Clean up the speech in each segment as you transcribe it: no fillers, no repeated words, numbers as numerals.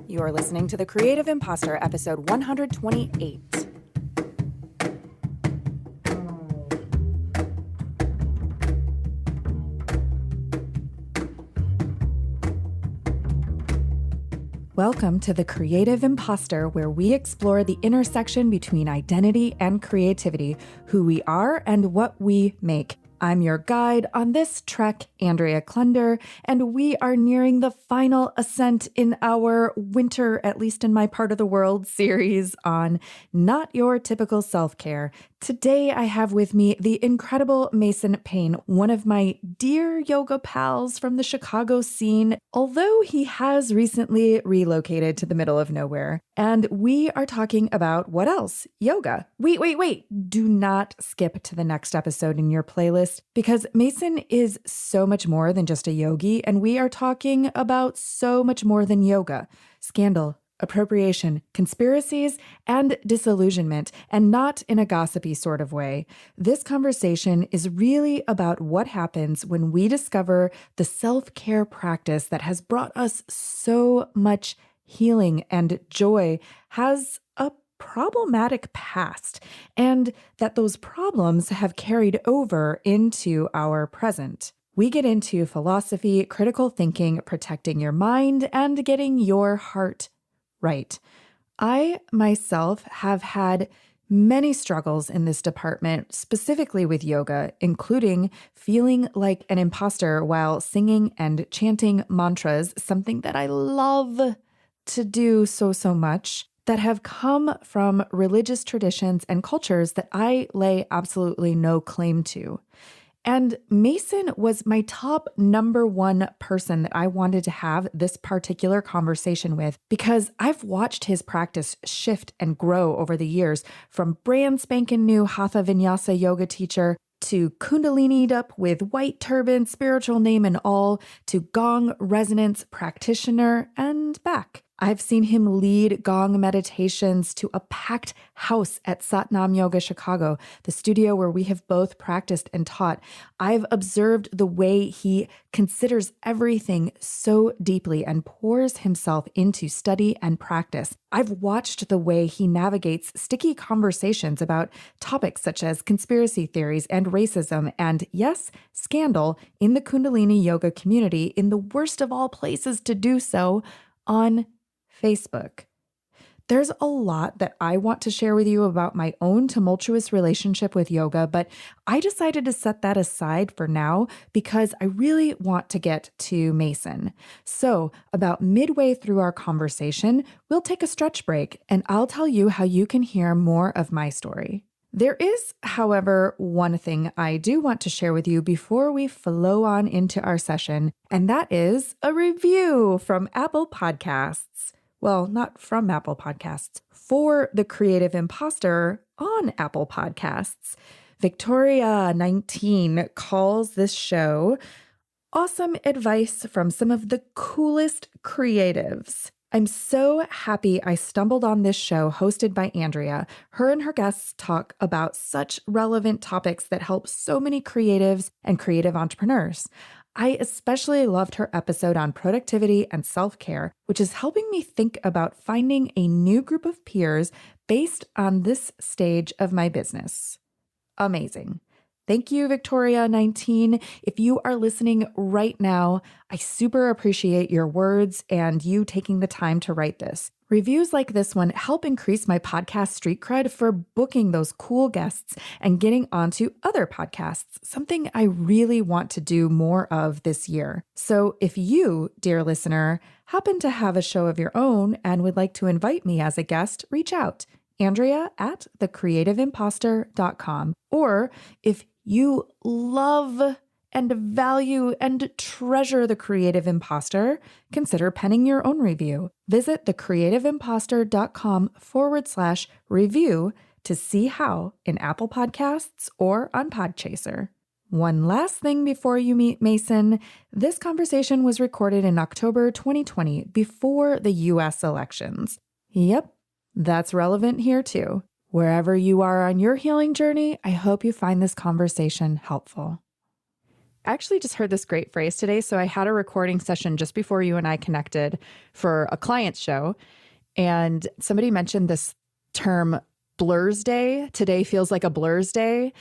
You are listening to The Creative Imposter, episode 128. Welcome to The Creative Imposter, where we explore the intersection between identity and creativity, who we are and what we make. I'm your guide on this trek, Andrea Klunder, and we are nearing the final ascent in our winter, at least in my part of the world, series on Not Your Typical Self-Care. Today, I have with me the incredible Mason Payne, one of my dear yoga pals from the Chicago scene, although he has recently relocated to the middle of nowhere. And we are talking about what else? Yoga. Wait. Do not skip to the next episode in your playlist, because Mason is so much more than just a yogi, and we are talking about so much more than yoga. Scandal, appropriation, conspiracies, and disillusionment, and not in a gossipy sort of way. This conversation is really about what happens when we discover the self-care practice that has brought us so much healing and joy has a problematic past, and that those problems have carried over into our present. We get into philosophy, critical thinking, protecting your mind, and getting your heart right. I myself have had many struggles in this department, specifically with yoga, including feeling like an imposter while singing and chanting mantras, something that I love to do so much, that have come from religious traditions and cultures that I lay absolutely no claim to. And Mason was my top number one person that I wanted to have this particular conversation with, because I've watched his practice shift and grow over the years, from brand spanking new Hatha Vinyasa yoga teacher to Kundalini'd up with white turban, spiritual name and all, to Gong resonance practitioner and back. I've seen him lead Gong meditations to a packed house at Satnam Yoga Chicago, the studio where we have both practiced and taught. I've observed the way he considers everything so deeply and pours himself into study and practice. I've watched the way he navigates sticky conversations about topics such as conspiracy theories and racism and, yes, scandal in the Kundalini yoga community, in the worst of all places to do so, on Facebook. There's a lot that I want to share with you about my own tumultuous relationship with yoga, but I decided to set that aside for now because I really want to get to Mason. So about midway through our conversation, we'll take a stretch break and I'll tell you how you can hear more of my story. There is, however, one thing I do want to share with you before we flow on into our session, and that is a review from Apple Podcasts. Well, not from Apple Podcasts, for The Creative Imposter on Apple Podcasts. Victoria, 19, calls this show awesome advice from some of the coolest creatives. I'm so happy I stumbled on this show hosted by Andrea. Her and her guests talk about such relevant topics that help so many creatives and creative entrepreneurs. I especially loved her episode on productivity and self-care, which is helping me think about finding a new group of peers based on this stage of my business. Amazing. Thank you, Victoria, 19. If you are listening right now, I super appreciate your words and you taking the time to write this. Reviews like this one help increase my podcast street cred for booking those cool guests and getting onto other podcasts, something I really want to do more of this year. So if you, dear listener, happen to have a show of your own and would like to invite me as a guest, reach out. Andrea at thecreativeimposter.com. Or if you love and value and treasure The Creative Imposter, consider penning your own review. Visit thecreativeimposter.com/review to see how in Apple Podcasts or on Podchaser. One last thing before you meet Mason. This conversation was recorded in October 2020, before the US elections. Yep, that's relevant here too. Wherever you are on your healing journey, I hope you find this conversation helpful. I actually just heard this great phrase today. So I had a recording session just before you and I connected for a client's show. And somebody mentioned this term blurs day. Today feels like a blurs day.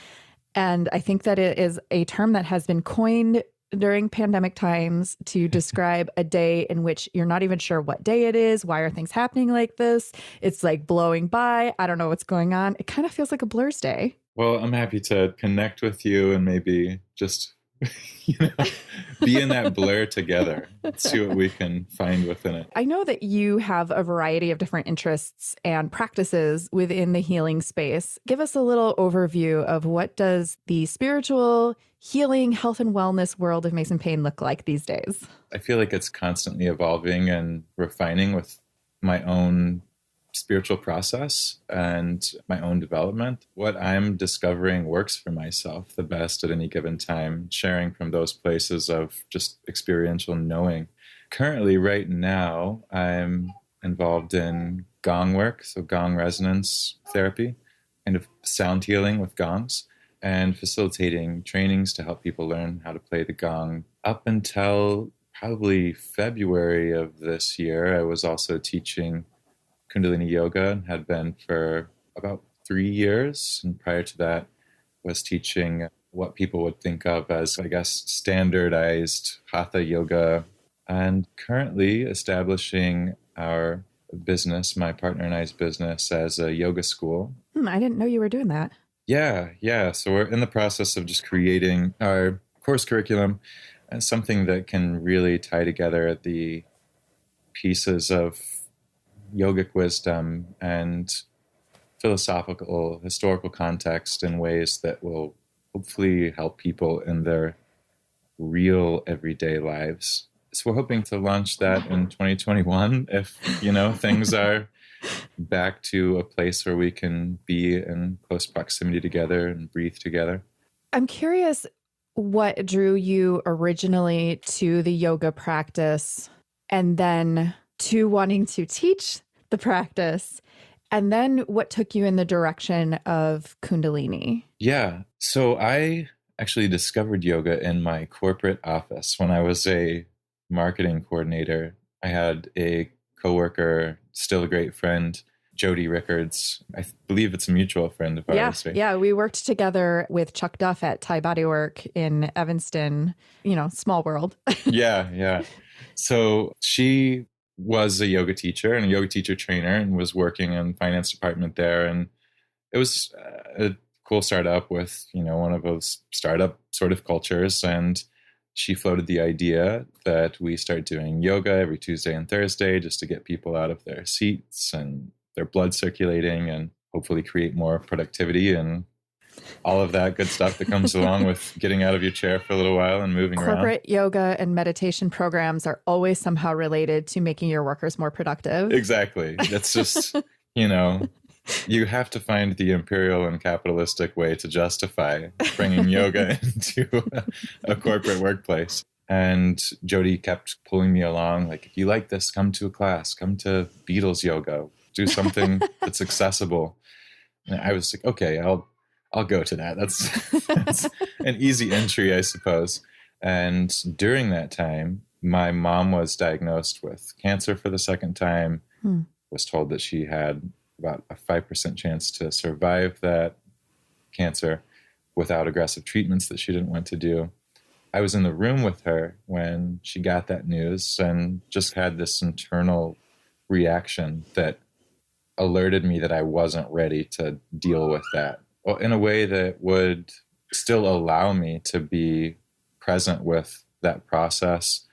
And I think that it is a term that has been coined during pandemic times to describe a day in which you're not even sure what day it is. Why are things happening like this? It's like blowing by. I don't know what's going on. It kind of feels like a blur's day. Well, I'm happy to connect with you and maybe just, be in that blur together. See what we can find within it. I know that you have a variety of different interests and practices within the healing space. Give us a little overview of what does the spiritual, healing, health, and wellness world of Mason Payne look like these days? I feel like it's constantly evolving and refining with my own spiritual process and my own development. What I'm discovering works for myself the best at any given time, sharing from those places of just experiential knowing. Currently, right now, I'm involved in Gong work, so Gong resonance therapy, and sound healing with gongs, and facilitating trainings to help people learn how to play the gong. Up until probably February of this year, I was also teaching Kundalini yoga and had been for about 3 years. And prior to that, was teaching what people would think of as, I guess, standardized hatha yoga. And currently establishing our business, my partner and I's business, as a yoga school. I didn't know you were doing that. Yeah. So we're in the process of just creating our course curriculum and something that can really tie together the pieces of yogic wisdom and philosophical, historical context in ways that will hopefully help people in their real everyday lives. So we're hoping to launch that in 2021 if, things are back to a place where we can be in close proximity together and breathe together. I'm curious what drew you originally to the yoga practice and then to wanting to teach the practice, and then what took you in the direction of Kundalini? Yeah. So I actually discovered yoga in my corporate office when I was a marketing coordinator. I had a coworker, still a great friend, Jody Rickards. I believe it's a mutual friend of ours. Right? Yeah, we worked together with Chuck Duff at Thai Bodywork in Evanston, small world. Yeah. So she was a yoga teacher and a yoga teacher trainer and was working in the finance department there. And it was a cool startup with, one of those startup sort of cultures. And she floated the idea that we start doing yoga every Tuesday and Thursday just to get people out of their seats and their blood circulating and hopefully create more productivity and all of that good stuff that comes along with getting out of your chair for a little while and moving around. Corporate yoga and meditation programs are always somehow related to making your workers more productive. Exactly. That's just, you have to find the imperial and capitalistic way to justify bringing yoga into a corporate workplace. And Jody kept pulling me along, like, if you like this, come to a class, come to Beatles yoga, do something that's accessible. And I was like, okay, I'll go to that. That's an easy entry, I suppose. And during that time, my mom was diagnosed with cancer for the second time, was told that she had about a 5% chance to survive that cancer without aggressive treatments that she didn't want to do. I was in the room with her when she got that news and just had this internal reaction that alerted me that I wasn't ready to deal with that. Well, in a way that would still allow me to be present with that process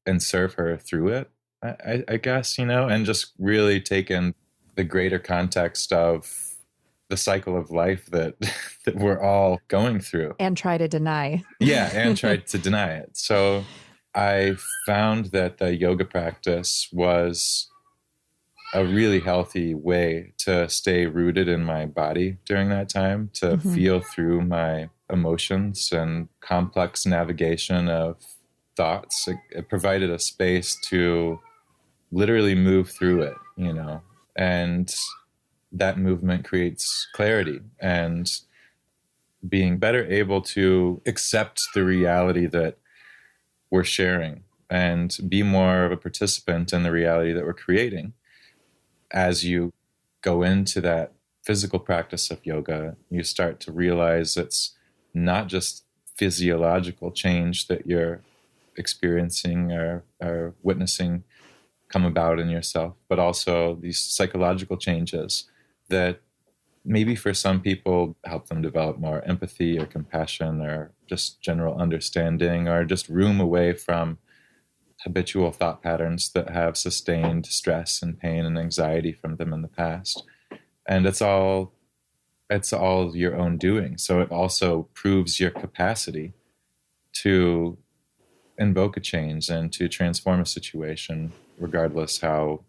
and serve her through it, I guess, and just really take in the greater context of the cycle of life that we're all going through. And try to deny. Yeah, and try to deny it. So I found that the yoga practice was a really healthy way to stay rooted in my body during that time, to feel through my emotions and complex navigation of thoughts. It provided a space to literally move through it, and that movement creates clarity. And being better able to accept the reality that we're sharing and be more of a participant in the reality that we're creating. As you go into that physical practice of yoga, you start to realize it's not just physiological change that you're experiencing or witnessing come about in yourself, but also these psychological changes that maybe for some people help them develop more empathy or compassion or just general understanding, or just room away from habitual thought patterns that have sustained stress and pain and anxiety from them in the past. And it's all your own doing. So it also proves your capacity to invoke a change and to transform a situation, regardless how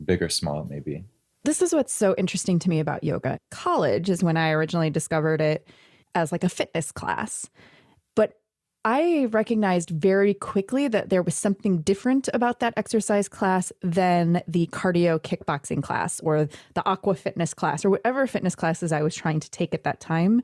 big or small it may be. This is what's so interesting to me about yoga. College is when I originally discovered it as like a fitness class. But I recognized very quickly that there was something different about that exercise class than the cardio kickboxing class or the aqua fitness class or whatever fitness classes I was trying to take at that time.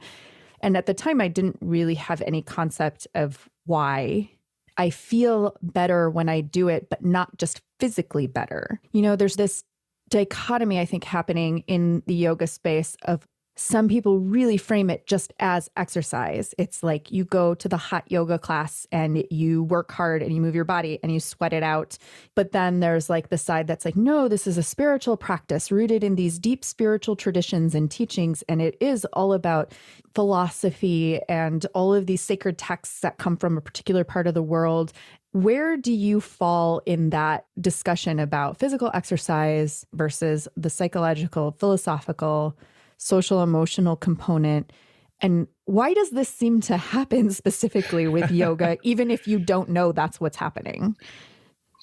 And at the time, I didn't really have any concept of why. I feel better when I do it, but not just physically better. You know, there's this dichotomy, I think, happening in the yoga space of some people really frame it just as exercise. It's like you go to the hot yoga class and you work hard and you move your body and you sweat it out. But then there's like the side that's like, no, this is a spiritual practice rooted in these deep spiritual traditions and teachings. And it is all about philosophy and all of these sacred texts that come from a particular part of the world. Where do you fall in that discussion about physical exercise versus the psychological, philosophical, social emotional component? And why does this seem to happen specifically with yoga, even if you don't know that's what's happening?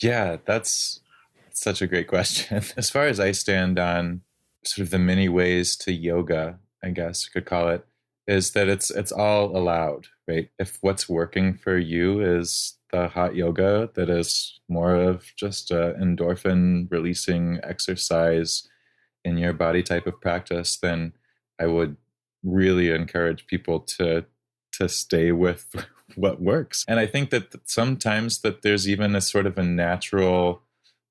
Yeah, that's such a great question. As far as I stand on sort of the many ways to yoga, I guess you could call it, is that it's all allowed, right? If what's working for you is the hot yoga that is more of just a endorphin releasing exercise in your body type of practice, then I would really encourage people to stay with what works. And I think that sometimes that there's even a sort of a natural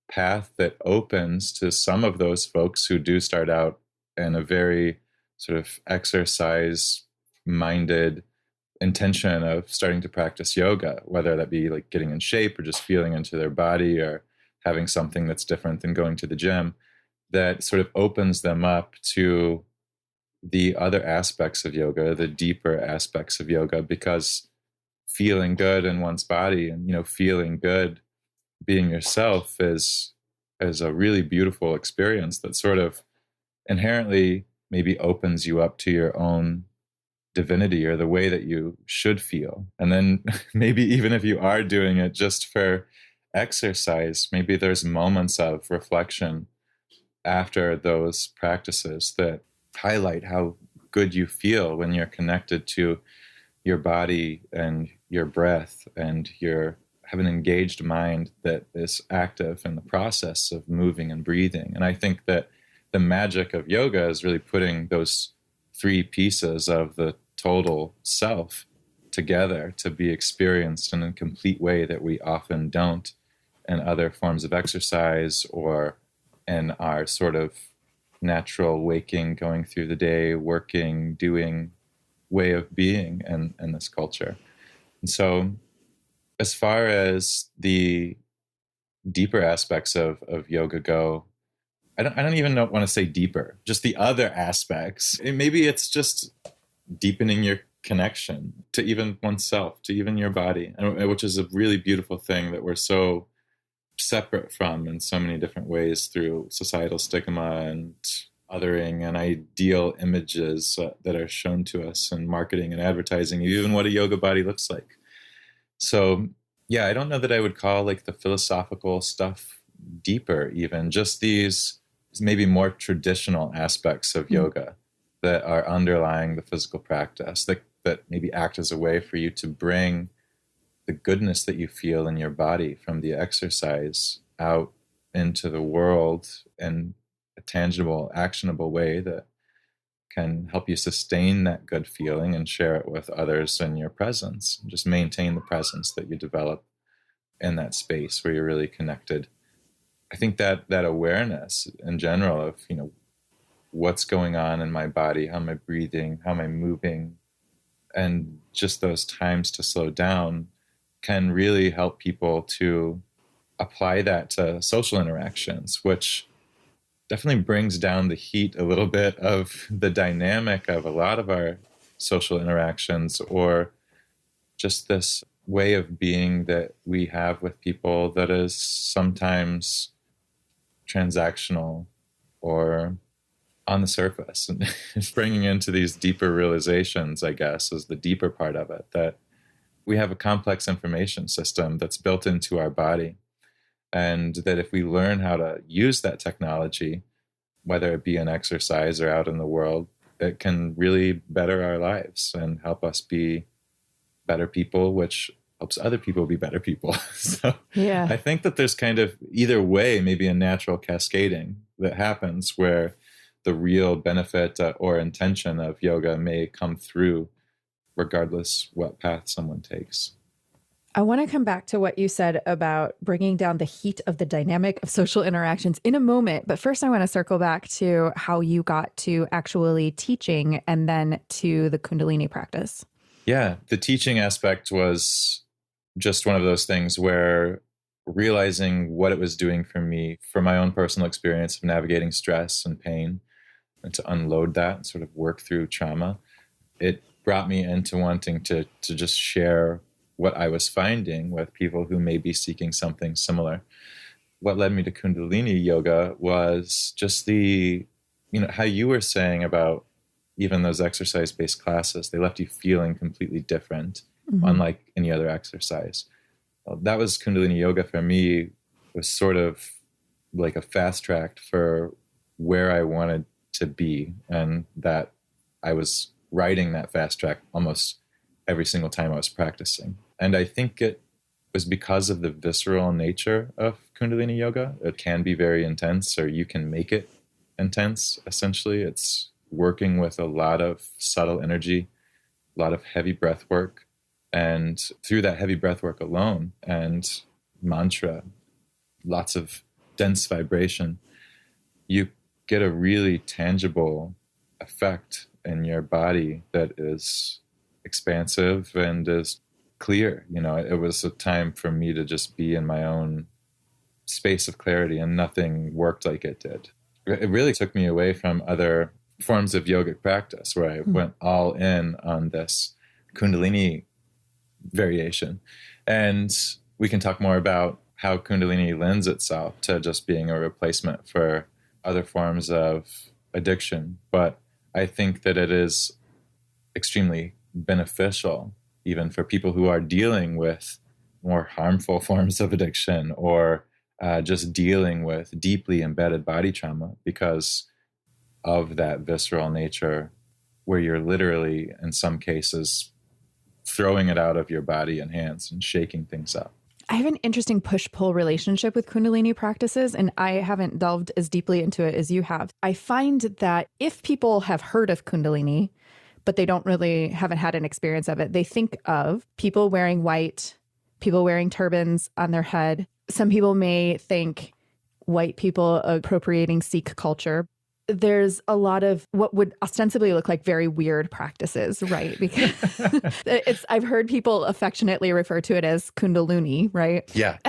path that opens to some of those folks who do start out in a very sort of exercise minded intention of starting to practice yoga, whether that be like getting in shape or just feeling into their body or having something that's different than going to the gym, that sort of opens them up to the other aspects of yoga, the deeper aspects of yoga, because feeling good in one's body and, you know, feeling good being yourself is a really beautiful experience that sort of inherently maybe opens you up to your own divinity or the way that you should feel. And then maybe even if you are doing it just for exercise, maybe there's moments of reflection after those practices that highlight how good you feel when you're connected to your body and your breath and you have an engaged mind that is active in the process of moving and breathing. And I think that the magic of yoga is really putting those three pieces of the total self together to be experienced in a complete way that we often don't in other forms of exercise or in our sort of natural waking, going through the day, working, doing way of being in this culture. And so as far as the deeper aspects of yoga go, I don't even want to say deeper, just the other aspects. Maybe it's just deepening your connection to even oneself, to even your body, which is a really beautiful thing that we're so separate from in so many different ways through societal stigma and othering and ideal images that are shown to us in marketing and advertising, even what a yoga body looks like. So yeah, I don't know that I would call like the philosophical stuff deeper, even just these maybe more traditional aspects of yoga that are underlying the physical practice that maybe act as a way for you to bring the goodness that you feel in your body from the exercise out into the world in a tangible, actionable way that can help you sustain that good feeling and share it with others in your presence. Just maintain the presence that you develop in that space where you're really connected. I think that awareness in general of, what's going on in my body, how am I breathing, how am I moving, and just those times to slow down can really help people to apply that to social interactions, which definitely brings down the heat a little bit of the dynamic of a lot of our social interactions, or just this way of being that we have with people that is sometimes transactional or on the surface. And bringing into these deeper realizations, I guess, is the deeper part of it, that we have a complex information system that's built into our body. And that if we learn how to use that technology, whether it be in exercise or out in the world, it can really better our lives and help us be better people, which helps other people be better people. So yeah. I think that there's kind of either way, maybe a natural cascading that happens where the real benefit or intention of yoga may come through regardless what path someone takes. I want to come back to what you said about bringing down the heat of the dynamic of social interactions in a moment. But first, I want to circle back to how you got to actually teaching and then to the Kundalini practice. Yeah, the teaching aspect was just one of those things where realizing what it was doing for me, for my own personal experience of navigating stress and pain, and to unload that and sort of work through trauma, it brought me into wanting to just share what I was finding with people who may be seeking something similar. What led me to Kundalini yoga was just how you were saying about even those exercise-based classes, they left you feeling completely different, unlike any other exercise. Well, that was Kundalini yoga for me, was sort of like a fast track for where I wanted to be, and that I was riding that fast track almost every single time I was practicing. And I think it was because of the visceral nature of Kundalini yoga. It can be very intense, or you can make it intense, essentially. It's working with a lot of subtle energy, a lot of heavy breath work. And through that heavy breath work alone and mantra, lots of dense vibration, you get a really tangible effect in your body that is expansive and is clear. It was a time for me to just be in my own space of clarity, and nothing worked like it did. It really took me away from other forms of yogic practice where I went all in on this Kundalini variation. And we can talk more about how Kundalini lends itself to just being a replacement for other forms of addiction. But I think that it is extremely beneficial even for people who are dealing with more harmful forms of addiction, or just dealing with deeply embedded body trauma, because of that visceral nature where you're literally, in some cases, throwing it out of your body and hands and shaking things up. I have an interesting push-pull relationship with Kundalini practices, and I haven't delved as deeply into it as you have. I find that if people have heard of Kundalini, but they haven't had an experience of it, they think of people wearing white, people wearing turbans on their head. Some people may think white people appropriating Sikh culture. There's a lot of what would ostensibly look like very weird practices, right? Because I've heard people affectionately refer to it as Kundalini, right? Yeah.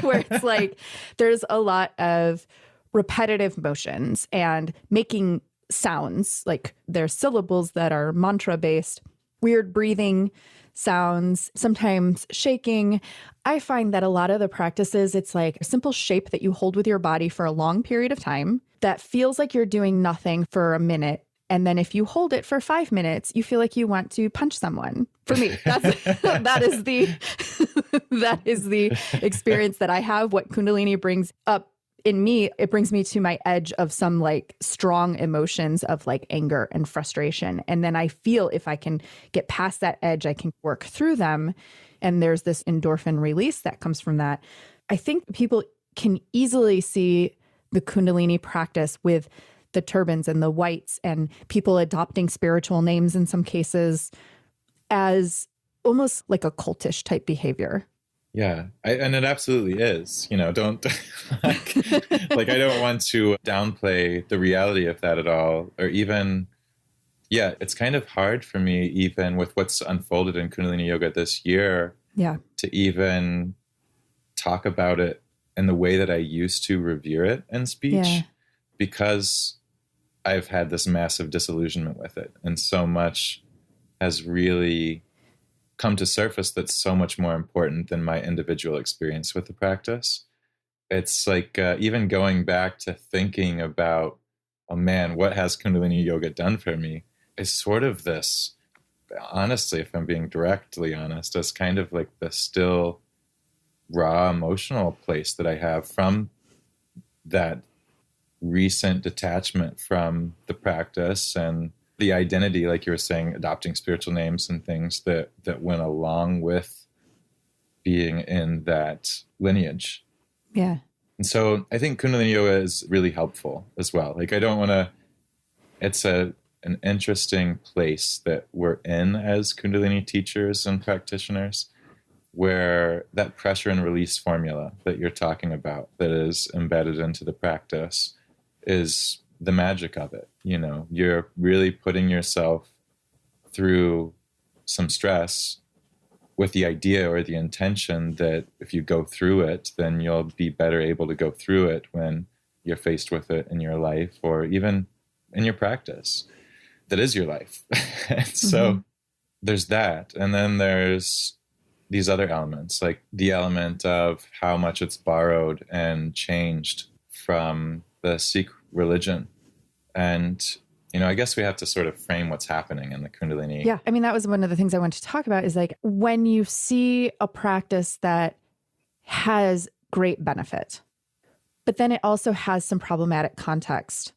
Where it's like there's a lot of repetitive motions and making sounds, like there's syllables that are mantra based, weird breathing sounds, sometimes shaking. I find that a lot of the practices, it's like a simple shape that you hold with your body for a long period of time that feels like you're doing nothing for a minute. And then if you hold it for 5 minutes, you feel like you want to punch someone. For me, that is the experience that I have. What Kundalini brings up in me, it brings me to my edge of some like strong emotions of like anger and frustration. And then I feel if I can get past that edge, I can work through them. And there's this endorphin release that comes from that. I think people can easily see the Kundalini practice with the turbans and the whites and people adopting spiritual names in some cases as almost like a cultish type behavior. Yeah, and it absolutely is. Don't like I don't want to downplay the reality of that at all, or even, yeah, it's kind of hard for me, even with what's unfolded in Kundalini Yoga this year, to even talk about it in the way that I used to revere it in speech, because I've had this massive disillusionment with it, and so much has really come to surface that's so much more important than my individual experience with the practice. It's like even going back to thinking about, oh man, what has Kundalini Yoga done for me, is sort of this, honestly, if I'm being directly honest, it's kind of like the still raw emotional place that I have from that recent detachment from the practice and the identity, like you were saying, adopting spiritual names and things that went along with being in that lineage. Yeah. And so I think Kundalini Yoga is really helpful as well. Like I don't want to, it's an interesting place that we're in as Kundalini teachers and practitioners, where that pressure and release formula that you're talking about that is embedded into the practice is the magic of it. You're really putting yourself through some stress with the idea or the intention that if you go through it, then you'll be better able to go through it when you're faced with it in your life or even in your practice. That is your life. So there's that. And then there's these other elements, like the element of how much it's borrowed and changed from the Sikh religion. And, I guess we have to sort of frame what's happening in the Kundalini. Yeah. I mean, that was one of the things I wanted to talk about is like when you see a practice that has great benefit, but then it also has some problematic context.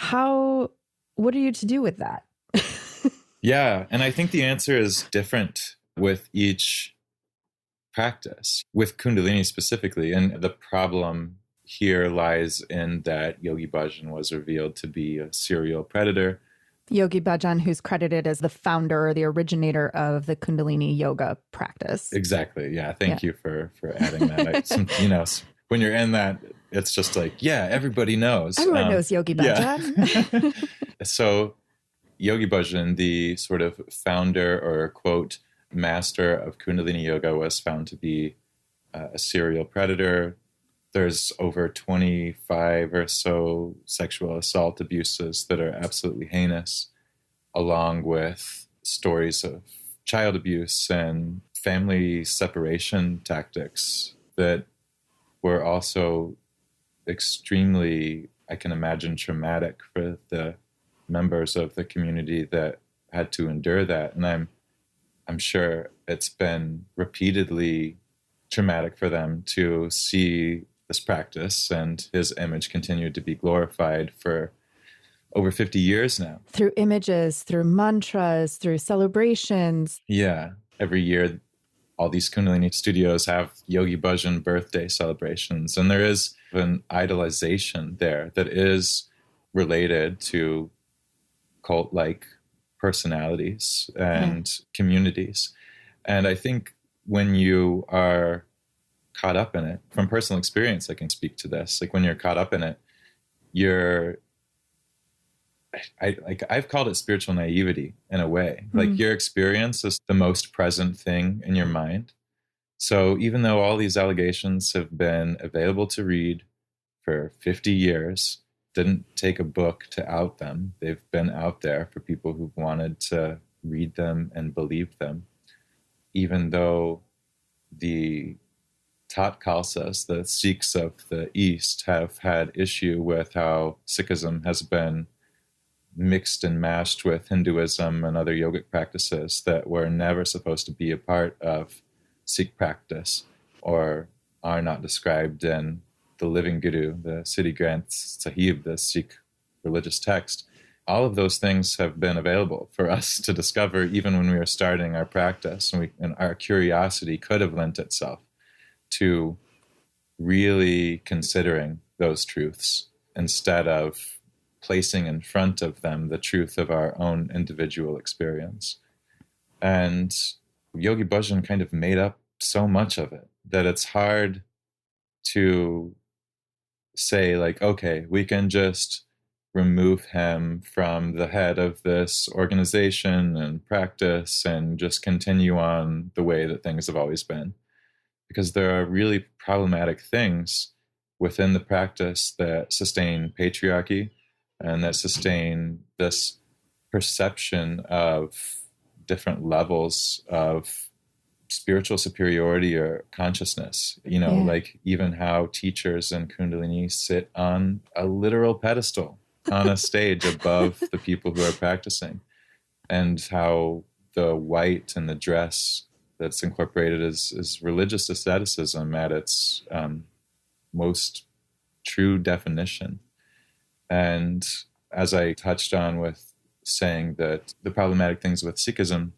What are you to do with that? Yeah. And I think the answer is different with each practice, with Kundalini specifically. And the problem here lies in that Yogi Bhajan was revealed to be a serial predator. Yogi Bhajan, who's credited as the founder or the originator of the Kundalini yoga practice. Exactly. Yeah. Thank you for adding that. When you're in that, it's just like, yeah, everybody knows. Everyone knows Yogi Bhajan. Yeah. So Yogi Bhajan, the sort of founder or quote master of Kundalini Yoga, was found to be a serial predator. There's over 25 or so sexual assault abuses that are absolutely heinous, along with stories of child abuse and family separation tactics that were also extremely, I can imagine, traumatic for the members of the community that had to endure that. And I'm sure it's been repeatedly traumatic for them to see this practice and his image continued to be glorified for over 50 years now. Through images, through mantras, through celebrations. Yeah. Every year, all these Kundalini studios have Yogi Bhajan birthday celebrations. And there is an idolization there that is related to cult-like personalities and communities. And I think when you are caught up in it, from personal experience, I can speak to this. Like when you're caught up in it, I've called it spiritual naivety in a way. Like your experience is the most present thing in your mind. So even though all these allegations have been available to read for 50 years, didn't take a book to out them. They've been out there for people who've wanted to read them and believe them. Even though the Tat Khalsas, the Sikhs of the East, have had issue with how Sikhism has been mixed and mashed with Hinduism and other yogic practices that were never supposed to be a part of Sikh practice or are not described in the Living Guru, the Siddhi Granth Sahib, the Sikh religious text. All of those things have been available for us to discover even when we were starting our practice, and our curiosity could have lent itself to really considering those truths instead of placing in front of them the truth of our own individual experience. And Yogi Bhajan kind of made up so much of it that it's hard to say, like, okay, we can just remove him from the head of this organization and practice and just continue on the way that things have always been. Because there are really problematic things within the practice that sustain patriarchy and that sustain this perception of different levels of spiritual superiority or consciousness. Like even how teachers in Kundalini sit on a literal pedestal on a stage above the people who are practicing, and how the white and the dress that's incorporated is religious asceticism at its most true definition. And as I touched on with saying that the problematic things with Sikhism,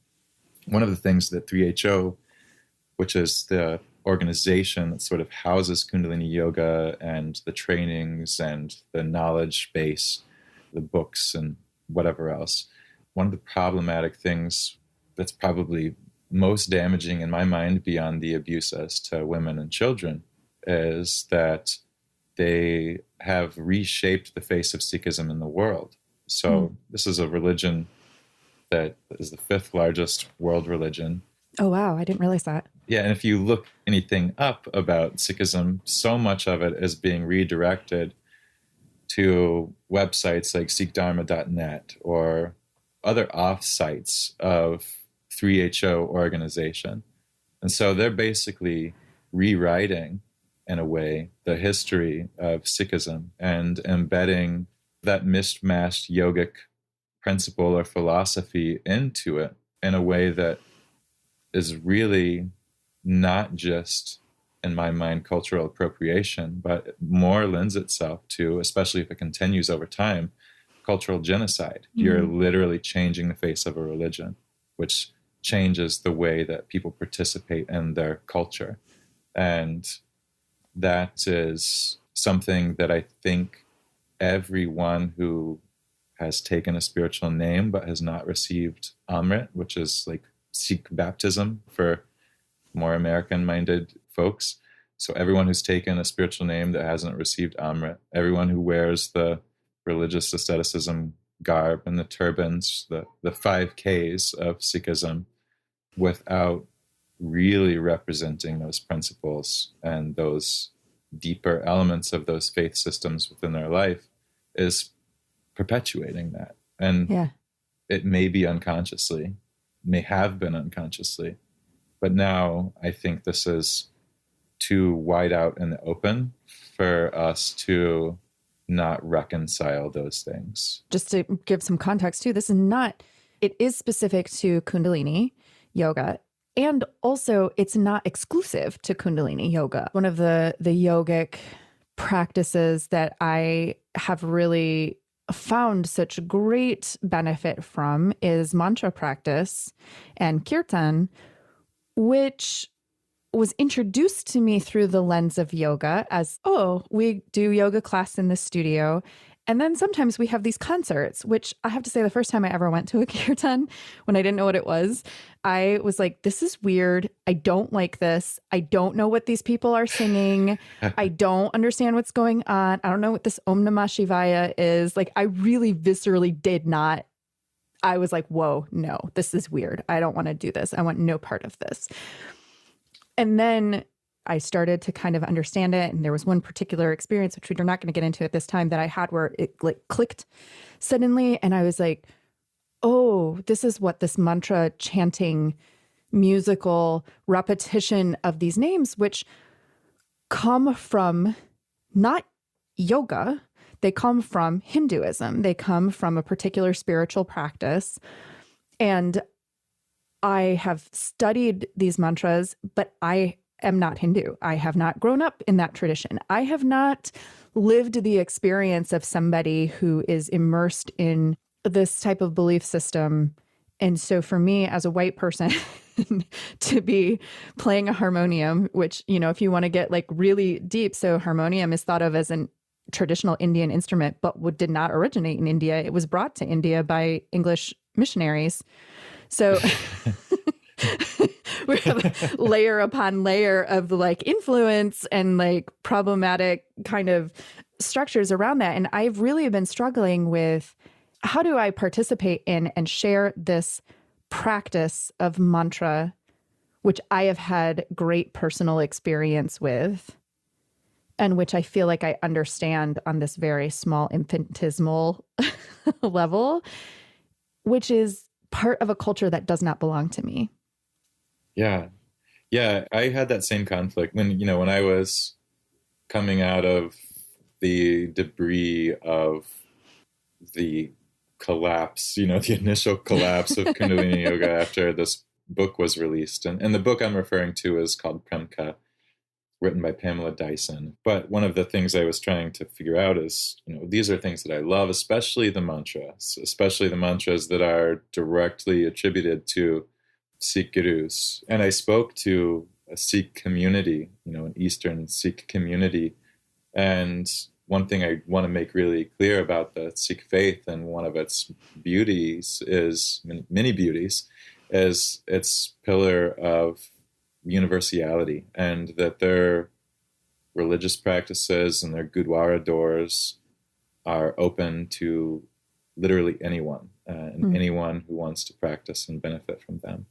one of the things that 3HO, which is the organization that sort of houses Kundalini Yoga and the trainings and the knowledge base, the books and whatever else, one of the problematic things that's probably most damaging in my mind, beyond the abuses to women and children, is that they have reshaped the face of Sikhism in the world. So this is a religion that is the 5th largest world religion. Oh, wow. I didn't realize that. Yeah. And if you look anything up about Sikhism, so much of it is being redirected to websites like sikhdharma.net or other off-sites of 3HO organization. And so they're basically rewriting, in a way, the history of Sikhism and embedding that mishmashed yogic principle or philosophy into it in a way that is really not just, in my mind, cultural appropriation, but more lends itself to, especially if it continues over time, cultural genocide. Mm-hmm. You're literally changing the face of a religion, which changes the way that people participate in their culture. And that is something that I think everyone who has taken a spiritual name but has not received Amrit, which is like Sikh baptism for more American-minded folks. So everyone who's taken a spiritual name that hasn't received Amrit, everyone who wears the religious asceticism garb and the turbans, the 5 Ks of Sikhism, without really representing those principles and those deeper elements of those faith systems within their life, is perpetuating that. And it may be unconsciously, may have been unconsciously, but now I think this is too wide out in the open for us to not reconcile those things. Just to give some context too, it is specific to Kundalini yoga. And also, it's not exclusive to Kundalini yoga. One of the yogic practices that I have really found such great benefit from is mantra practice and kirtan, which was introduced to me through the lens of yoga as, we do yoga class in the studio. And then sometimes we have these concerts, which I have to say, the first time I ever went to a kirtan, when I didn't know what it was, I was like, this is weird. I don't like this. I don't know what these people are singing. I don't understand what's going on. I don't know what this Om Namah Shivaya is. Like, I really viscerally did not. I was like, whoa, no, this is weird. I don't want to do this. I want no part of this. And then I started to kind of understand it. And there was one particular experience, which we're not going to get into at this time, that I had where it like clicked suddenly. And I was like, oh, this is what this mantra chanting, musical repetition of these names, which come from not yoga, they come from Hinduism. They come from a particular spiritual practice. And I have studied these mantras, but I am not Hindu. I have not grown up in that tradition. I have not lived the experience of somebody who is immersed in this type of belief system. And so for me as a white person to be playing a harmonium, which, if you want to get like really deep, so harmonium is thought of as an traditional Indian instrument, but did not originate in India. It was brought to India by English missionaries. So we have layer upon layer of like influence and like problematic kind of structures around that. And I've really been struggling with, how do I participate in and share this practice of mantra, which I have had great personal experience with, and which I feel like I understand on this very small infinitesimal level, which is part of a culture that does not belong to me. Yeah. Yeah. I had that same conflict when I was coming out of the debris of the collapse, the initial collapse of Kundalini yoga after this book was released. And the book I'm referring to is called Premka, written by Pamela Dyson. But one of the things I was trying to figure out is, these are things that I love, especially the mantras that are directly attributed to Sikh gurus. And I spoke to a Sikh community, an Eastern Sikh community. And one thing I want to make really clear about the Sikh faith, and one of its beauties is, many beauties, is its pillar of universality, and that their religious practices and their gurdwara doors are open to literally anyone, and anyone who wants to practice and benefit from them.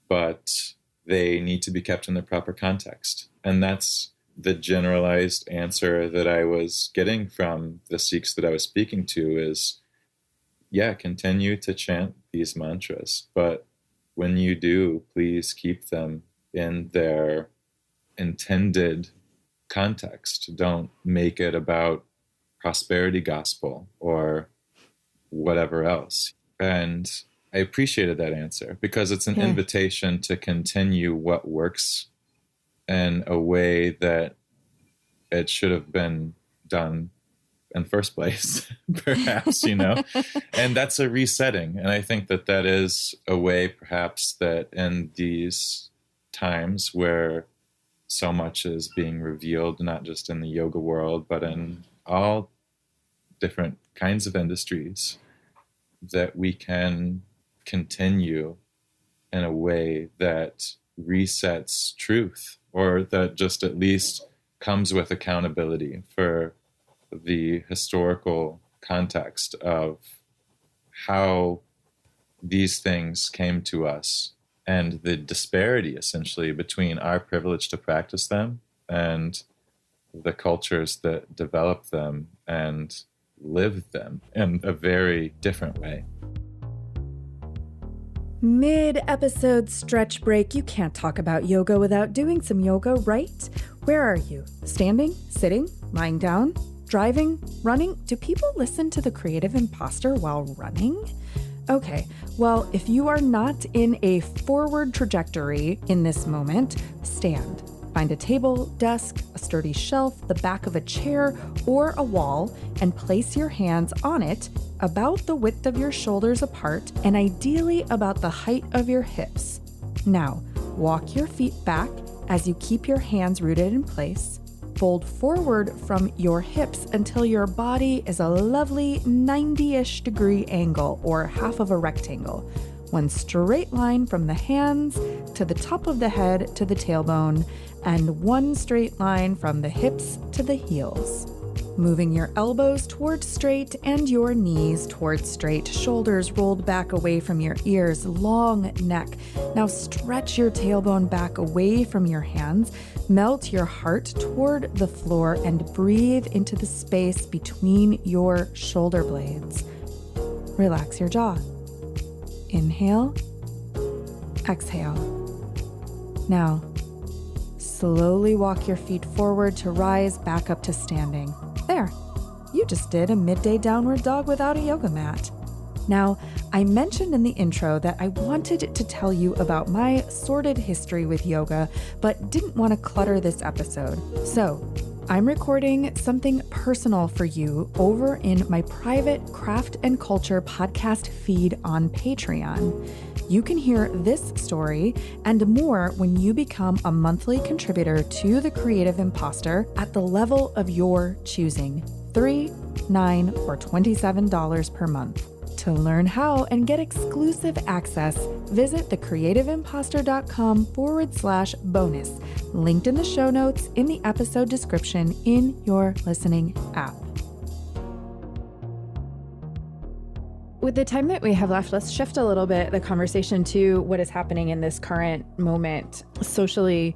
But they need to be kept in the proper context. And that's the generalized answer that I was getting from the Sikhs that I was speaking to is, continue to chant these mantras, but when you do, please keep them in their intended context. Don't make it about prosperity gospel or whatever else. And I appreciated that answer because it's an invitation to continue what works in a way that it should have been done in the first place, perhaps, and that's a resetting. And I think that is a way, perhaps, that in these times where so much is being revealed, not just in the yoga world, but in all different kinds of industries, that we can continue in a way that resets truth, or that just at least comes with accountability for the historical context of how these things came to us, and the disparity essentially between our privilege to practice them and the cultures that develop them and live them in a very different way. Mid-episode stretch break. You can't talk about yoga without doing some yoga, right? Where are you? Standing? Sitting? Lying down? Driving? Running? Do people listen to the creative imposter while running? Okay, well, if you are not in a forward trajectory in this moment, stand. Find a table, desk, a sturdy shelf, the back of a chair, or a wall, and place your hands on it about the width of your shoulders apart, and ideally about the height of your hips. Now, walk your feet back as you keep your hands rooted in place. Fold forward from your hips until your body is a lovely 90-ish degree angle, or half of a rectangle. One straight line from the hands to the top of the head to the tailbone, and one straight line from the hips to the heels. Moving your elbows towards straight and your knees towards straight, shoulders rolled back away from your ears, long neck. Now stretch your tailbone back away from your hands, melt your heart toward the floor, and breathe into the space between your shoulder blades. Relax your jaw. Inhale, exhale. Now, slowly walk your feet forward to rise back up to standing. There, you just did a midday downward dog without a yoga mat. Now, I mentioned in the intro that I wanted to tell you about my sordid history with yoga, but didn't want to clutter this episode. So, I'm recording something personal for you over in my private Craft and Culture podcast feed on Patreon. You can hear this story and more when you become a monthly contributor to The Creative Imposter at the level of your choosing. $3, $9, or $27 per month. To learn how and get exclusive access, visit thecreativeimposter.com/bonus, linked in the show notes in the episode description in your listening app. With the time that we have left, let's shift a little bit the conversation to what is happening in this current moment socially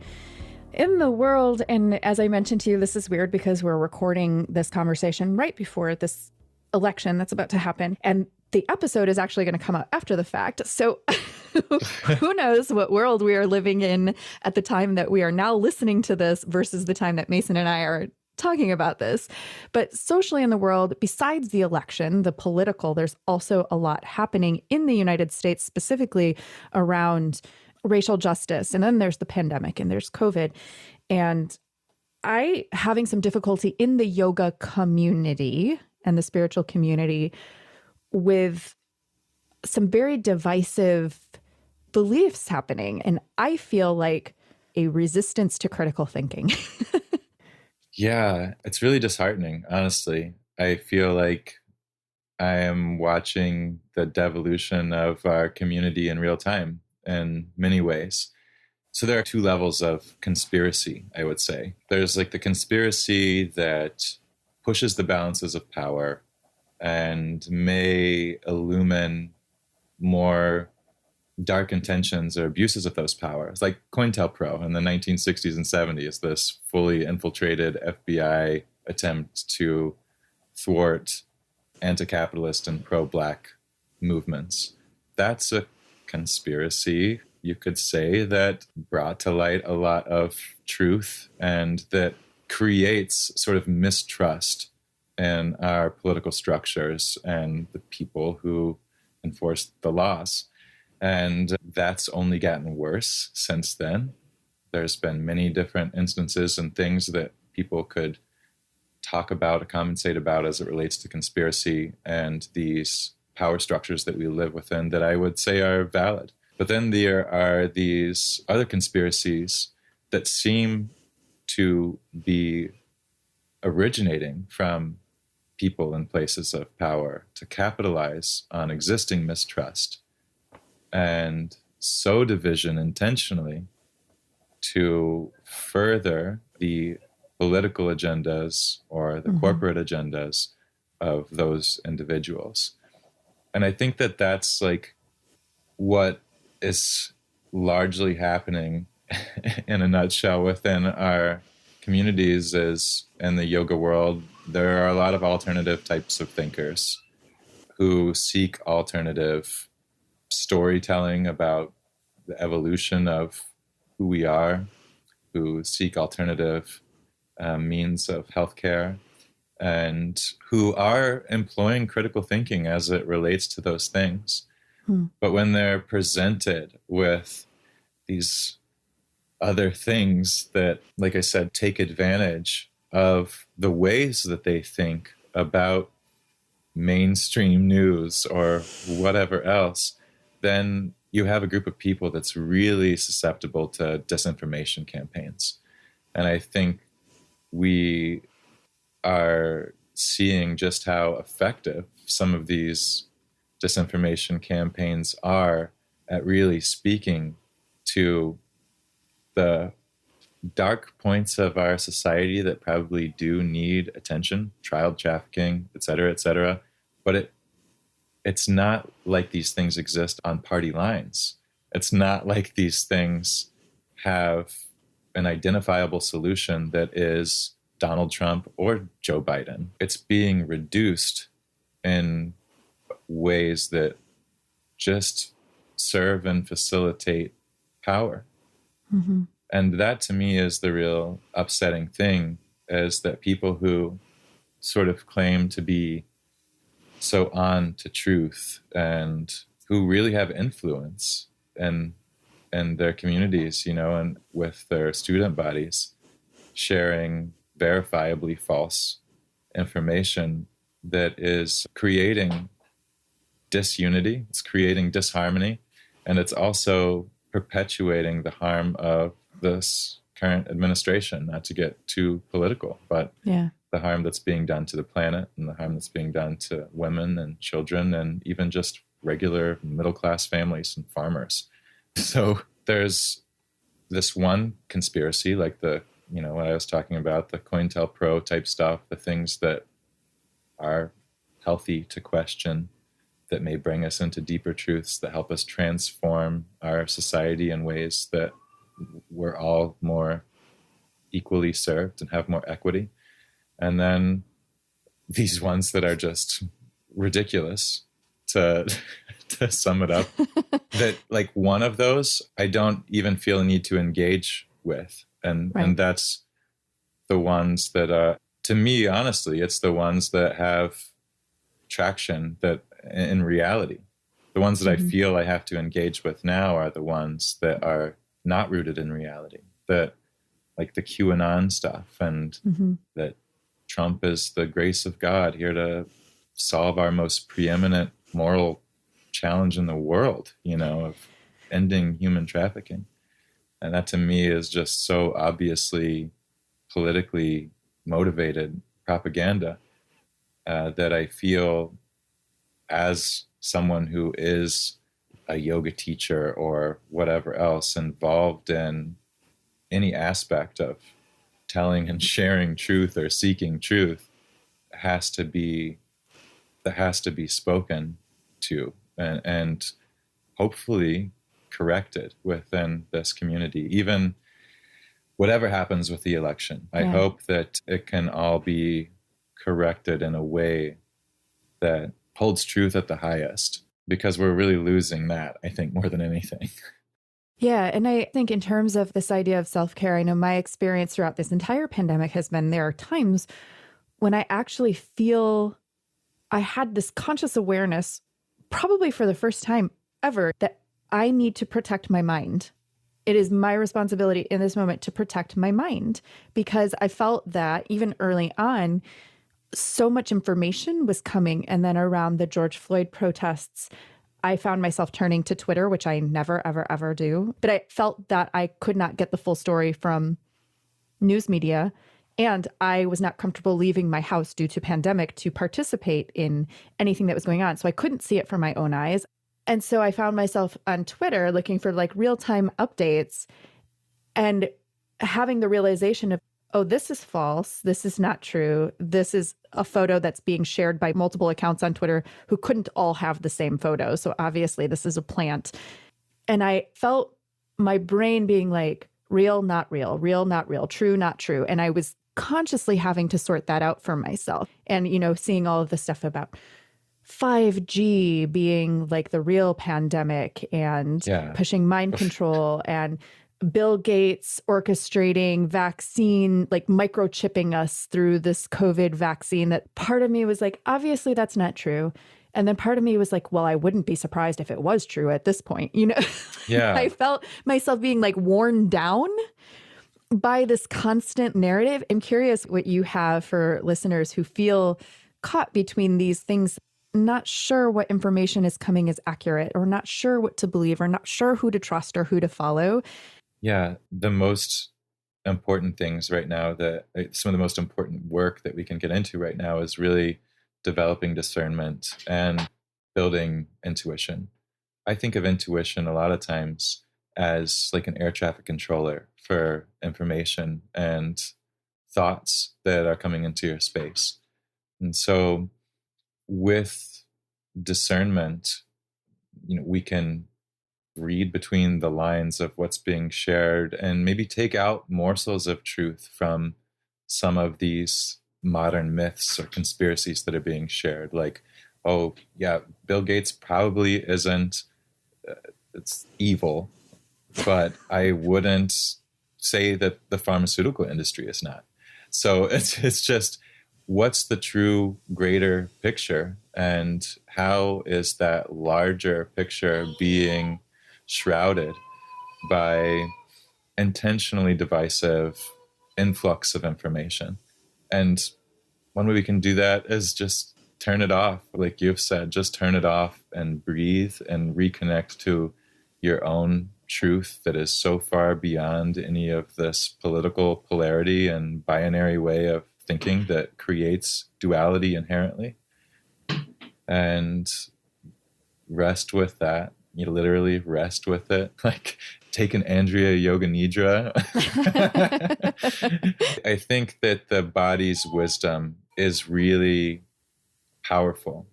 in the world. And as I mentioned to you, this is weird because we're recording this conversation right before this election that's about to happen. And the episode is actually going to come out after the fact. So who knows what world we are living in at the time that we are now listening to this versus the time that Mason and I are talking about this. But socially in the world, besides the election, the political, there's also a lot happening in the United States, specifically around racial justice. And then there's the pandemic and there's COVID. And I having some difficulty in the yoga community and the spiritual community with some very divisive beliefs happening. And I feel like a resistance to critical thinking. Yeah, it's really disheartening, honestly. I feel like I am watching the devolution of our community in real time in many ways. So there are two levels of conspiracy, I would say. There's like the conspiracy that pushes the balances of power and may illumine more dark intentions or abuses of those powers, like COINTELPRO in the 1960s and 70s, this fully infiltrated FBI attempt to thwart anti-capitalist and pro-Black movements. That's a conspiracy, you could say, that brought to light a lot of truth and that creates sort of mistrust in our political structures and the people who enforce the laws. And that's only gotten worse since then. There's been many different instances and things that people could talk about, compensate about as it relates to conspiracy and these power structures that we live within that I would say are valid. But then there are these other conspiracies that seem to be originating from people in places of power to capitalize on existing mistrust and sow division intentionally to further the political agendas or the corporate agendas of those individuals. And I think that that's like what is largely happening in a nutshell within our communities is in the yoga world. There are a lot of alternative types of thinkers who seek alternative storytelling about the evolution of who we are, who seek alternative means of healthcare, and who are employing critical thinking as it relates to those things. But when they're presented with these other things that, like I said, take advantage of the ways that they think about mainstream news or whatever else, then you have a group of people that's really susceptible to disinformation campaigns. And I think we are seeing just how effective some of these disinformation campaigns are at really speaking to the dark points of our society that probably do need attention, child trafficking, et cetera, but it's not like these things exist on party lines. It's not like these things have an identifiable solution that is Donald Trump or Joe Biden. It's being reduced in ways that just serve and facilitate power. And that to me is the real upsetting thing, is that people who sort of claim to be so on to truth and who really have influence in their communities, you know, and with their student bodies, sharing verifiably false information that is creating disunity, it's creating disharmony, and it's also perpetuating the harm of this current administration, not to get too political, but yeah, the harm that's being done to the planet and the harm that's being done to women and children and even just regular middle-class families and farmers. So there's this one conspiracy, like the, what I was talking about, the COINTELPRO type stuff, the things that are healthy to question, that may bring us into deeper truths that help us transform our society in ways that we're all more equally served and have more equity. And then these ones that are just ridiculous, to sum it up, that like one of those I don't even feel a need to engage with. And Right. And that's the ones that, to me, honestly, it's the ones that have traction that in reality. The ones that I feel I have to engage with now are the ones that are not rooted in reality, that like the QAnon stuff, and that Trump is the grace of God here to solve our most preeminent moral challenge in the world, of ending human trafficking. And that to me is just so obviously politically motivated propaganda that I feel, as someone who is a yoga teacher or whatever else involved in any aspect of telling and sharing truth or seeking truth, has to be spoken to and hopefully corrected within this community. Even whatever happens with the election, I hope that it can all be corrected in a way that holds truth at the highest, because we're really losing that, I think, more than anything. Yeah. And I think in terms of this idea of self-care, I know my experience throughout this entire pandemic has been, there are times when I actually feel I had this conscious awareness, probably for the first time ever, that I need to protect my mind. It is my responsibility in this moment to protect my mind, because I felt that even early on, so much information was coming. And then around the George Floyd protests, I found myself turning to Twitter, which I never, ever, ever do. But I felt that I could not get the full story from news media. And I was not comfortable leaving my house due to pandemic to participate in anything that was going on. So I couldn't see it from my own eyes. And so I found myself on Twitter looking for like real-time updates and having the realization of, oh, this is false. This is not true. This is a photo that's being shared by multiple accounts on Twitter who couldn't all have the same photo. So obviously this is a plant. And I felt my brain being like, real, not real, true, not true. And I was consciously having to sort that out for myself. And, seeing all of the stuff about 5G being like the real pandemic and pushing mind control, and Bill Gates orchestrating vaccine, like microchipping us through this COVID vaccine, that part of me was like, obviously that's not true. And then part of me was like, well, I wouldn't be surprised if it was true at this point. Yeah. I felt myself being like worn down by this constant narrative. I'm curious what you have for listeners who feel caught between these things, not sure what information is coming as accurate, or not sure what to believe, or not sure who to trust or who to follow. Yeah. The most important things right now, some of the most important work that we can get into right now is really developing discernment and building intuition. I think of intuition a lot of times as like an air traffic controller for information and thoughts that are coming into your space. And so with discernment, we can read between the lines of what's being shared and maybe take out morsels of truth from some of these modern myths or conspiracies that are being shared. Like, oh yeah, Bill Gates probably isn't, it's evil, but I wouldn't say that the pharmaceutical industry is not. So it's just, what's the true greater picture, and how is that larger picture being shrouded by intentionally divisive influx of information? And one way we can do that is just turn it off. Like you've said, just turn it off and breathe and reconnect to your own truth that is so far beyond any of this political polarity and binary way of thinking that creates duality inherently, and rest with that. You literally rest with it. Like, take an Andrea Yoga Nidra. I think that the body's wisdom is really powerful.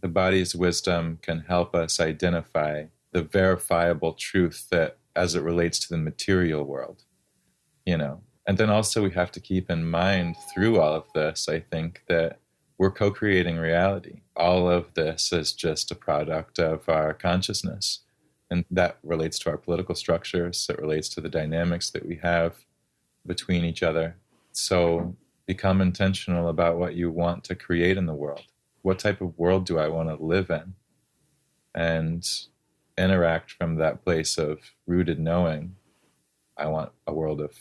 The body's wisdom can help us identify the verifiable truth that as it relates to the material world, you know. And then also we have to keep in mind through all of this, I think, that we're co-creating reality. All of this is just a product of our consciousness. And that relates to our political structures. It relates to the dynamics that we have between each other. So become intentional about what you want to create in the world. What type of world do I want to live in? And interact from that place of rooted knowing. I want a world of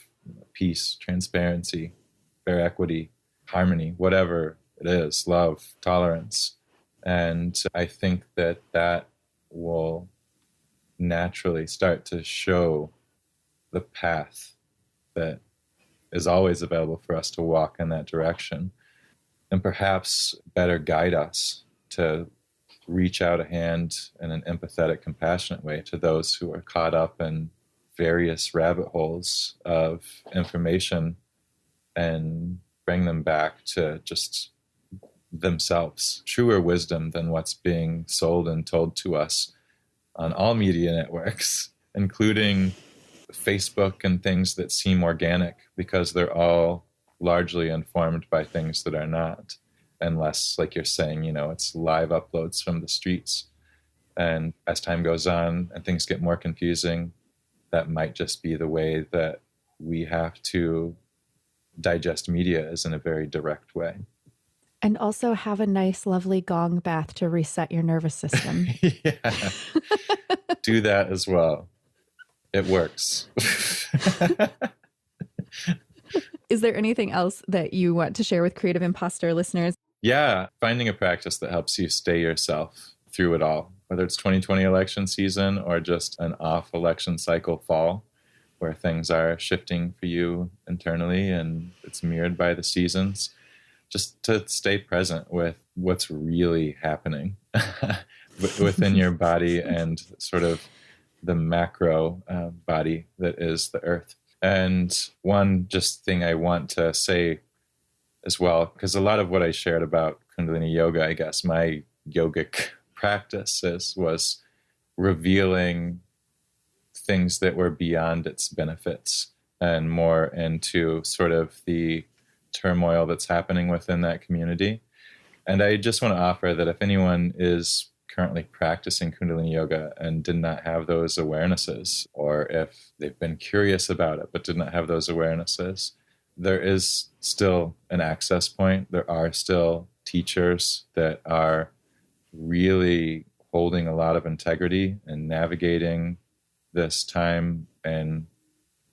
peace, transparency, fair equity, harmony, whatever it is, love, tolerance. And I think that that will naturally start to show the path that is always available for us to walk in that direction, and perhaps better guide us to reach out a hand in an empathetic, compassionate way to those who are caught up in various rabbit holes of information, and bring them back to just themselves, truer wisdom than what's being sold and told to us on all media networks, including Facebook and things that seem organic, because they're all largely informed by things that are not, unless, like you're saying, it's live uploads from the streets. And as time goes on and things get more confusing, that might just be the way that we have to digest media, is in a very direct way. And also have a nice, lovely gong bath to reset your nervous system. Yeah. Do that as well. It works. Is there anything else that you want to share with Creative Imposter listeners? Yeah, finding a practice that helps you stay yourself through it all, whether it's 2020 election season or just an off election cycle fall where things are shifting for you internally and it's mirrored by the seasons. Just to stay present with what's really happening within your body and sort of the macro body that is the earth. And one just thing I want to say as well, because a lot of what I shared about Kundalini yoga, I guess my yogic practices was revealing things that were beyond its benefits and more into sort of the turmoil that's happening within that community. And I just want to offer that if anyone is currently practicing Kundalini yoga and did not have those awarenesses, or if they've been curious about it but did not have those awarenesses, there is still an access point. There are still teachers that are really holding a lot of integrity and navigating this time in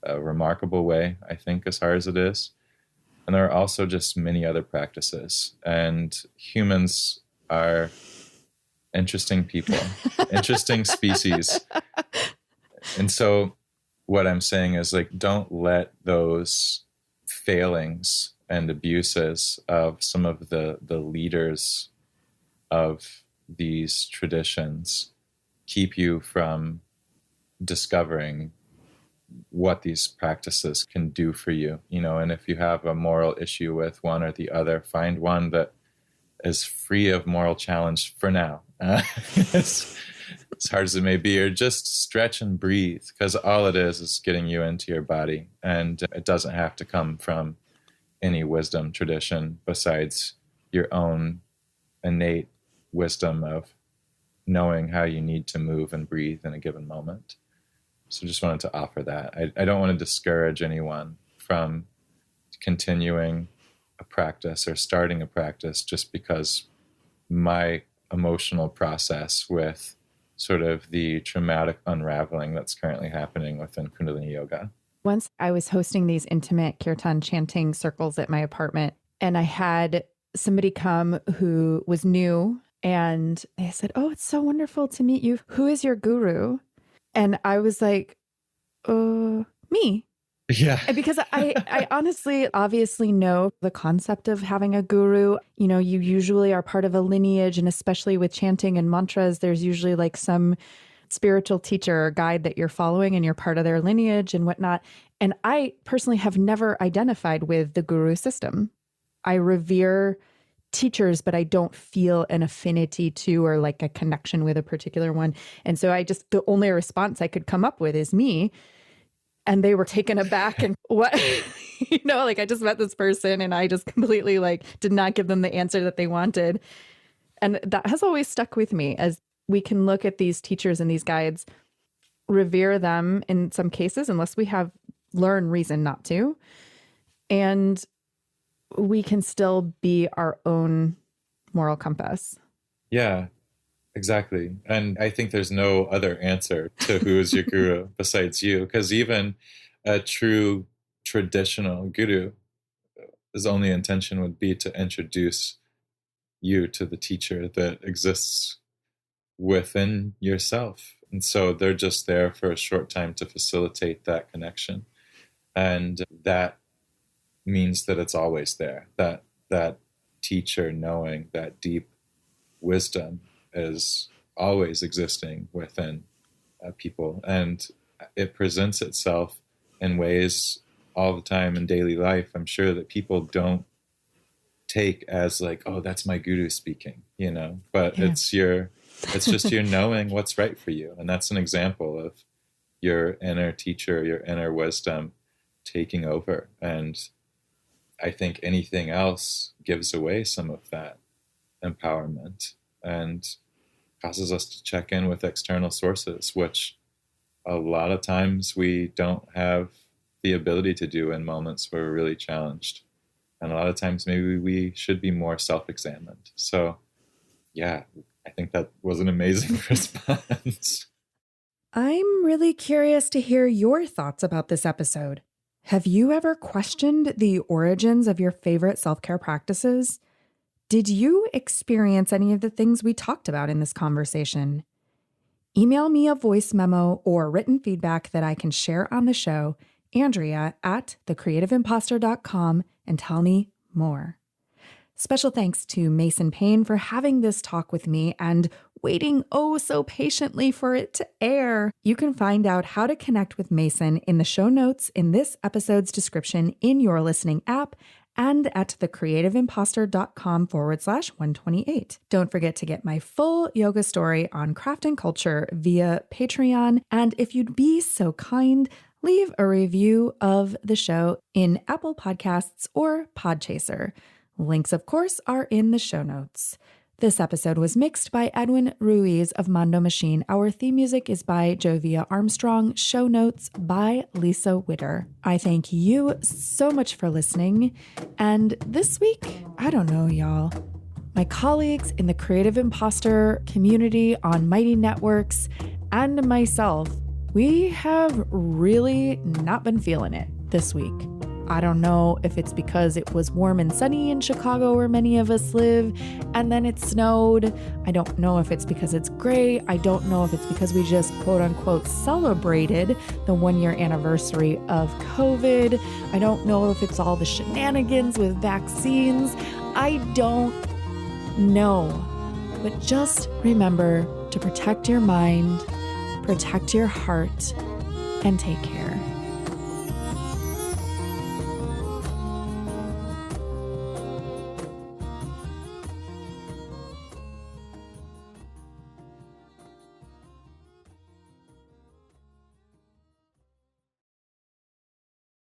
a remarkable way, I think, as hard as it is. And there are also just many other practices. And humans are interesting people, interesting species. And so what I'm saying is, like, don't let those failings and abuses of some of the leaders of these traditions keep you from discovering what these practices can do for you, and if you have a moral issue with one or the other, find one that is free of moral challenge for now, as hard as it may be, or just stretch and breathe, because all it is getting you into your body, and it doesn't have to come from any wisdom tradition besides your own innate wisdom of knowing how you need to move and breathe in a given moment. So just wanted to offer that. I don't want to discourage anyone from continuing a practice or starting a practice just because my emotional process with sort of the traumatic unraveling that's currently happening within Kundalini yoga. Once I was hosting these intimate kirtan chanting circles at my apartment, and I had somebody come who was new, and they said, "Oh, it's so wonderful to meet you. Who is your guru?" And I was like, me. Yeah. Because I honestly, obviously know the concept of having a guru. You know, you usually are part of a lineage, and especially with chanting and mantras, there's usually like some spiritual teacher or guide that you're following and you're part of their lineage and whatnot. And I personally have never identified with the guru system. I revere teachers, but I don't feel an affinity to or like a connection with a particular one. And so the only response I could come up with is me. And they were taken aback and what, like I just met this person and I just completely like did not give them the answer that they wanted. And that has always stuck with me, as we can look at these teachers and these guides, revere them in some cases, unless we have learned reason not to. And we can still be our own moral compass. Yeah, exactly. And I think there's no other answer to who is your guru besides you, because even a true traditional guru, his only intention would be to introduce you to the teacher that exists within yourself. And so they're just there for a short time to facilitate that connection. And that means that it's always there, that teacher knowing, that deep wisdom is always existing within people. And it presents itself in ways all the time in daily life, I'm sure, that people don't take as like, oh, that's my guru speaking, but yeah. It's just your knowing what's right for you. And that's an example of your inner teacher, your inner wisdom taking over. And I think anything else gives away some of that empowerment and causes us to check in with external sources, which a lot of times we don't have the ability to do in moments where we're really challenged. And a lot of times maybe we should be more self-examined. So yeah, I think that was an amazing response. I'm really curious to hear your thoughts about this episode. Have you ever questioned the origins of your favorite self-care practices? Did you experience any of the things we talked about in this conversation? Email me a voice memo or written feedback that I can share on the show, Andrea@thecreativeimposter.com, and tell me more. Special thanks to Mason Payne for having this talk with me and waiting so patiently for it to air. You can find out how to connect with Mason in the show notes in this episode's description in your listening app and at thecreativeimposter.com/128. Don't forget to get my full yoga story on craft and culture via Patreon. And if you'd be so kind, leave a review of the show in Apple Podcasts or Podchaser. Links, of course, are in the show notes. This episode was mixed by Edwin Ruiz of Mondo Machine. Our theme music is by Jovia Armstrong. Show notes by Lisa Witter. I thank you so much for listening. And this week, I don't know, y'all. My colleagues in the Creative Imposter community on Mighty Networks and myself, we have really not been feeling it this week. I don't know if it's because it was warm and sunny in Chicago where many of us live, and then it snowed. I don't know if it's because it's gray. I don't know if it's because we just quote unquote celebrated the 1-year anniversary of COVID. I don't know if it's all the shenanigans with vaccines. I don't know. But just remember to protect your mind, protect your heart, and take care.